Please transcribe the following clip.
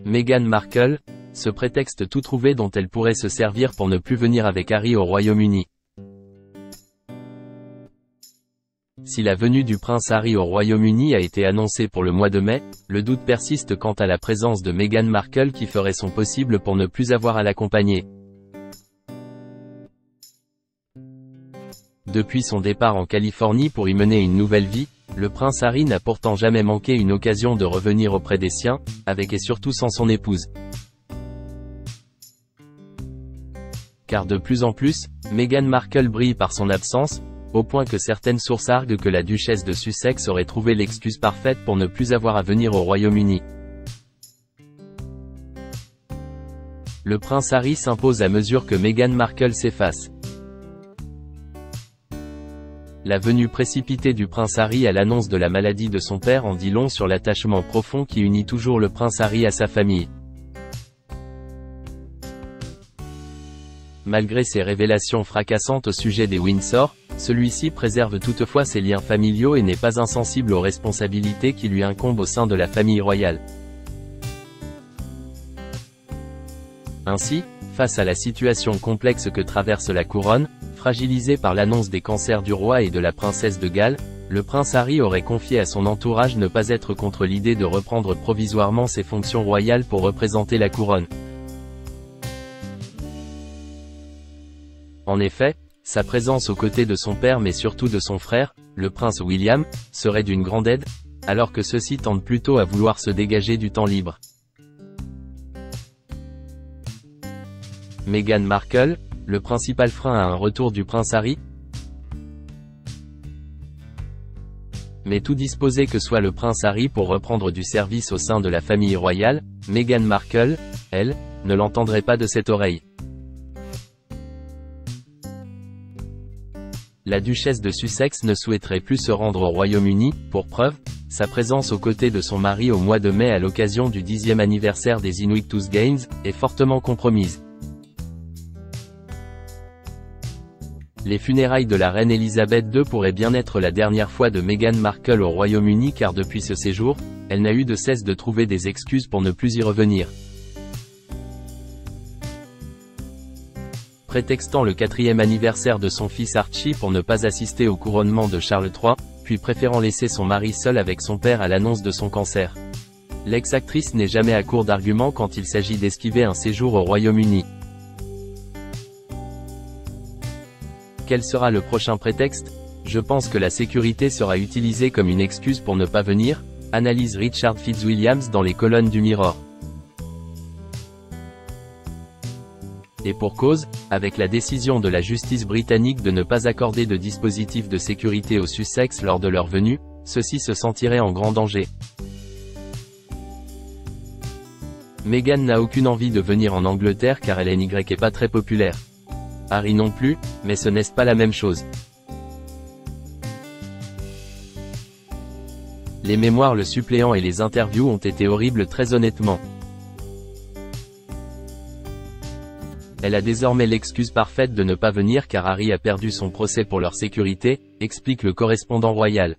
Meghan Markle, ce prétexte tout trouvé dont elle pourrait se servir pour ne plus venir avec Harry au Royaume-Uni. Si la venue du prince Harry au Royaume-Uni a été annoncée pour le mois de mai, le doute persiste quant à la présence de Meghan Markle qui ferait son possible pour ne plus avoir à l'accompagner. Depuis son départ en Californie pour y mener une nouvelle vie, le prince Harry n'a pourtant jamais manqué une occasion de revenir auprès des siens, avec et surtout sans son épouse. Car de plus en plus, Meghan Markle brille par son absence, au point que certaines sources arguent que la duchesse de Sussex aurait trouvé l'excuse parfaite pour ne plus avoir à venir au Royaume-Uni. Le prince Harry s'impose à mesure que Meghan Markle s'efface. La venue précipitée du prince Harry à l'annonce de la maladie de son père en dit long sur l'attachement profond qui unit toujours le prince Harry à sa famille. Malgré ses révélations fracassantes au sujet des Windsor, celui-ci préserve toutefois ses liens familiaux et n'est pas insensible aux responsabilités qui lui incombent au sein de la famille royale. Ainsi, face à la situation complexe que traverse la couronne, fragilisée par l'annonce des cancers du roi et de la princesse de Galles, le prince Harry aurait confié à son entourage ne pas être contre l'idée de reprendre provisoirement ses fonctions royales pour représenter la couronne. En effet, sa présence aux côtés de son père mais surtout de son frère, le prince William, serait d'une grande aide, alors que ceux-ci tendent plutôt à vouloir se dégager du temps libre. Meghan Markle, le principal frein à un retour du prince Harry? Mais tout disposé que soit le prince Harry pour reprendre du service au sein de la famille royale, Meghan Markle, elle, ne l'entendrait pas de cette oreille. La duchesse de Sussex ne souhaiterait plus se rendre au Royaume-Uni, pour preuve, sa présence aux côtés de son mari au mois de mai à l'occasion du 10e anniversaire des Invictus Games, est fortement compromise. Les funérailles de la reine Elisabeth II pourraient bien être la dernière fois de Meghan Markle au Royaume-Uni car depuis ce séjour, elle n'a eu de cesse de trouver des excuses pour ne plus y revenir. Prétextant le 4e anniversaire de son fils Archie pour ne pas assister au couronnement de Charles III, puis préférant laisser son mari seul avec son père à l'annonce de son cancer. L'ex-actrice n'est jamais à court d'arguments quand il s'agit d'esquiver un séjour au Royaume-Uni. Quel sera le prochain prétexte? Je pense que la sécurité sera utilisée comme une excuse pour ne pas venir, analyse Richard Fitzwilliams dans les colonnes du Mirror. Et pour cause, avec la décision de la justice britannique de ne pas accorder de dispositif de sécurité aux Sussex lors de leur venue, ceux-ci se sentiraient en grand danger. Meghan n'a aucune envie de venir en Angleterre car elle n'est pas très populaire. Harry non plus, mais ce n'est pas la même chose. Les mémoires, le suppléant et les interviews ont été horribles très honnêtement. Elle a désormais l'excuse parfaite de ne pas venir car Harry a perdu son procès pour leur sécurité, explique le correspondant royal.